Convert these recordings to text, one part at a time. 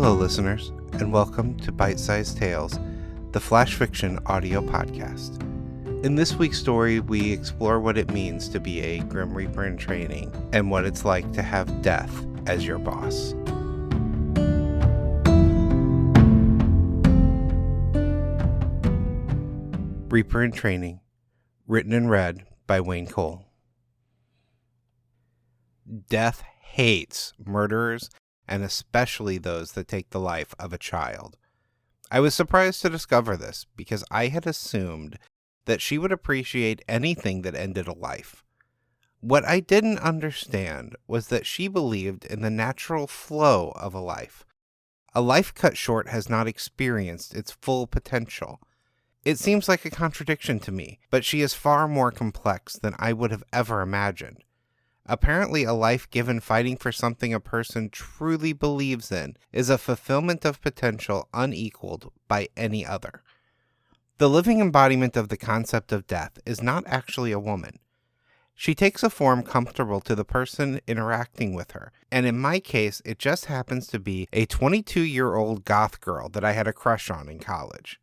Hello, listeners, and welcome to Bite-Sized Tales, the Flash Fiction audio podcast. In this week's story, we explore what it means to be a Grim Reaper in training and what it's like to have death as your boss. Reaper in Training, written and read by Wayne Cole. Death hates murderers, and especially those that take the life of a child. I was surprised to discover this because I had assumed that she would appreciate anything that ended a life. What I didn't understand was that she believed in the natural flow of a life. A life cut short has not experienced its full potential. It seems like a contradiction to me, but she is far more complex than I would have ever imagined. Apparently, a life given fighting for something a person truly believes in is a fulfillment of potential unequaled by any other. The living embodiment of the concept of death is not actually a woman. She takes a form comfortable to the person interacting with her, and in my case, it just happens to be a 22-year-old goth girl that I had a crush on in college.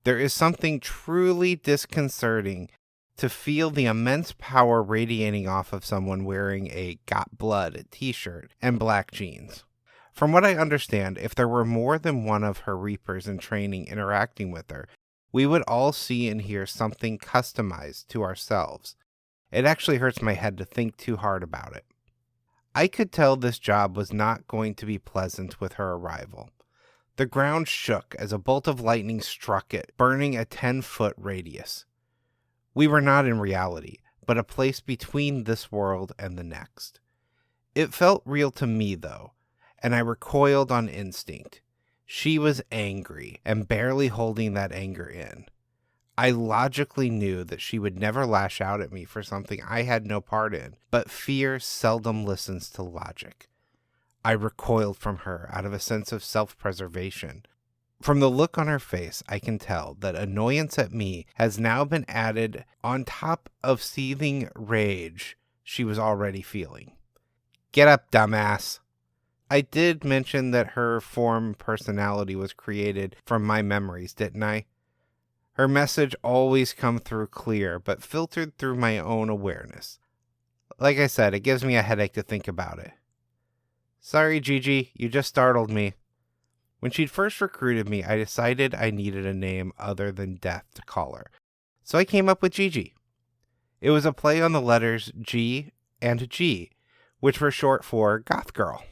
There is something truly disconcerting to feel the immense power radiating off of someone wearing a Got Blood t-shirt and black jeans. From what I understand, if there were more than one of her Reapers in training interacting with her, we would all see and hear something customized to ourselves. It actually hurts my head to think too hard about it. I could tell this job was not going to be pleasant with her arrival. The ground shook as a bolt of lightning struck it, burning a 10-foot radius. We were not in reality, but a place between this world and the next. It felt real to me, though, and I recoiled on instinct. She was angry, and barely holding that anger in. I logically knew that she would never lash out at me for something I had no part in, but fear seldom listens to logic. I recoiled from her out of a sense of self-preservation. From the look on her face, I can tell that annoyance at me has now been added on top of seething rage she was already feeling. Get up, dumbass. I did mention that her form personality was created from my memories, didn't I? Her message always come through clear, but filtered through my own awareness. Like I said, it gives me a headache to think about it. Sorry, Gigi, you just startled me. When she'd first recruited me, I decided I needed a name other than Death to call her, so I came up with Gigi. It was a play on the letters G and G, which were short for Goth Girl.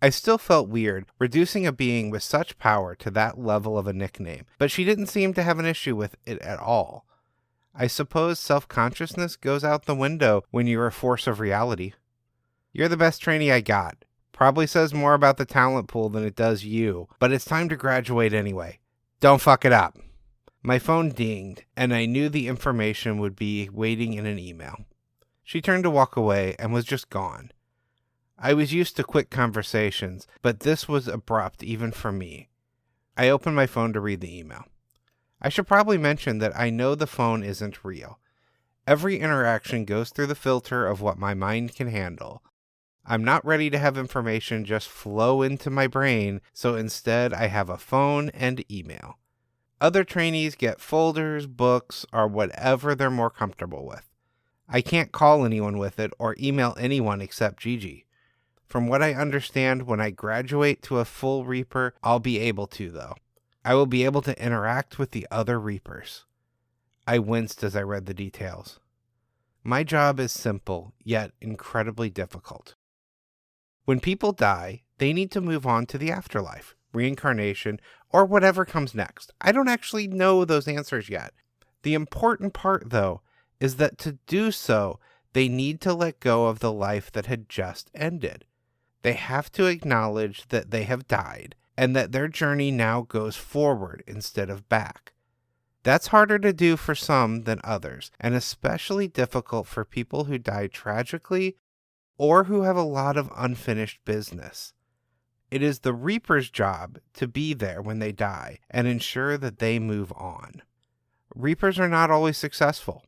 I still felt weird reducing a being with such power to that level of a nickname, but she didn't seem to have an issue with it at all. I suppose self-consciousness goes out the window when you're a force of reality. You're the best trainee I got. Probably says more about the talent pool than it does you, but it's time to graduate anyway. Don't fuck it up. My phone dinged, and I knew the information would be waiting in an email. She turned to walk away and was just gone. I was used to quick conversations, but this was abrupt even for me. I opened my phone to read the email. I should probably mention that I know the phone isn't real. Every interaction goes through the filter of what my mind can handle. I'm not ready to have information just flow into my brain, so instead I have a phone and email. Other trainees get folders, books, or whatever they're more comfortable with. I can't call anyone with it or email anyone except Gigi. From what I understand, when I graduate to a full Reaper, I'll be able to, though. I will be able to interact with the other Reapers. I winced as I read the details. My job is simple, yet incredibly difficult. When people die, they need to move on to the afterlife, reincarnation, or whatever comes next. I don't actually know those answers yet. The important part, though, is that to do so, they need to let go of the life that had just ended. They have to acknowledge that they have died, and that their journey now goes forward instead of back. That's harder to do for some than others, and especially difficult for people who die tragically or who have a lot of unfinished business. It is the Reaper's job to be there when they die and ensure that they move on. Reapers are not always successful.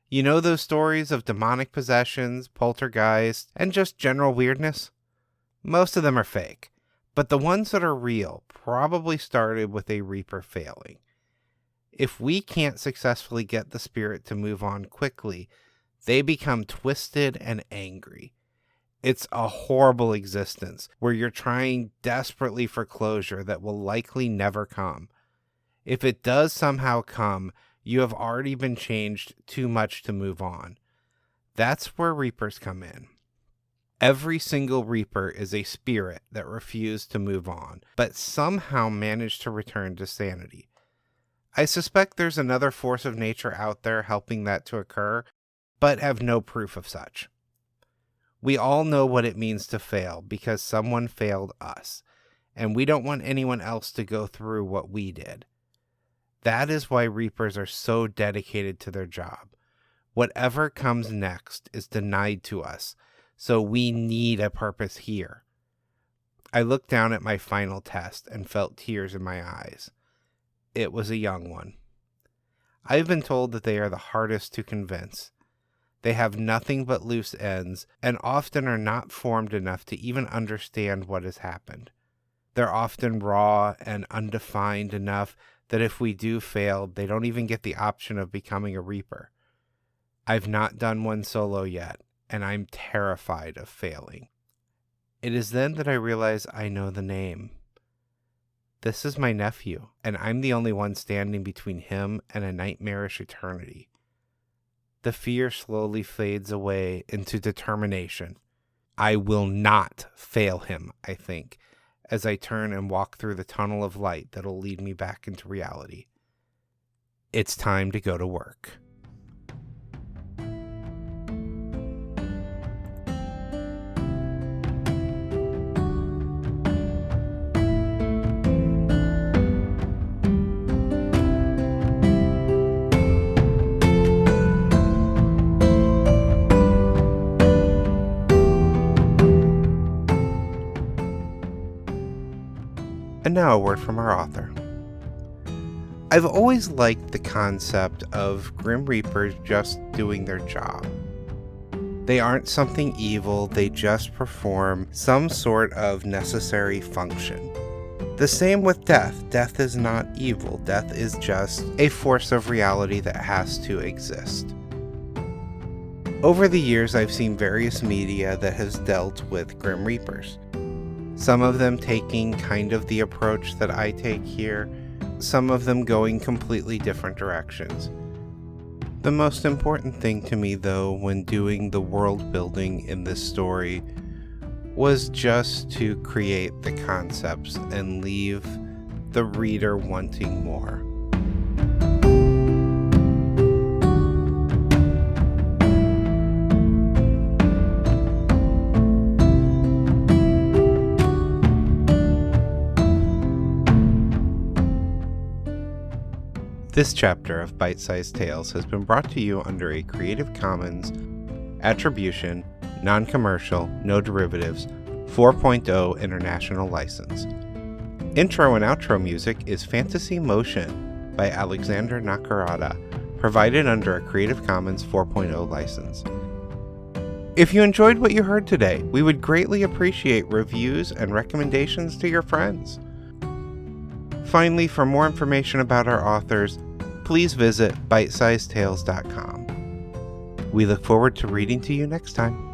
You know those stories of demonic possessions, poltergeists, and just general weirdness? Most of them are fake, But the ones that are real probably started with a Reaper failing. If we can't successfully get the spirit to move on quickly, they become twisted and angry. It's a horrible existence where you're trying desperately for closure that will likely never come. If it does somehow come, you have already been changed too much to move on. That's where Reapers come in. Every single Reaper is a spirit that refused to move on, but somehow managed to return to sanity. I suspect there's another force of nature out there helping that to occur, but have no proof of such. We all know what it means to fail because someone failed us, and we don't want anyone else to go through what we did. That is why Reapers are so dedicated to their job. Whatever comes next is denied to us, so we need a purpose here. I looked down at my final test and felt tears in my eyes. It was a young one. I've been told that they are the hardest to convince. They have nothing but loose ends and often are not formed enough to even understand what has happened. They're often raw and undefined enough that if we do fail, they don't even get the option of becoming a Reaper. I've not done one solo yet, and I'm terrified of failing. It is then that I realize I know the name. This is my nephew, and I'm the only one standing between him and a nightmarish eternity. The fear slowly fades away into determination. I will not fail him, I think, as I turn and walk through the tunnel of light that'll lead me back into reality. It's time to go to work. And now a word from our author. I've always liked the concept of Grim Reapers just doing their job. They aren't something evil, they just perform some sort of necessary function. The same with death. Death is not evil. Death is just a force of reality that has to exist. Over the years, I've seen various media that has dealt with Grim Reapers. Some of them taking kind of the approach that I take here, some of them going completely different directions. The most important thing to me, though, when doing the world building in this story was just to create the concepts and leave the reader wanting more. This chapter of Bite-Sized Tales has been brought to you under a Creative Commons Attribution, Non-Commercial, No Derivatives 4.0 International License. Intro and outro music is Fantasy Motion by Alexander Nakarada, provided under a Creative Commons 4.0 license. If you enjoyed what you heard today, we would greatly appreciate reviews and recommendations to your friends. Finally, for more information about our authors, please visit bitesizedtales.com. We look forward to reading to you next time.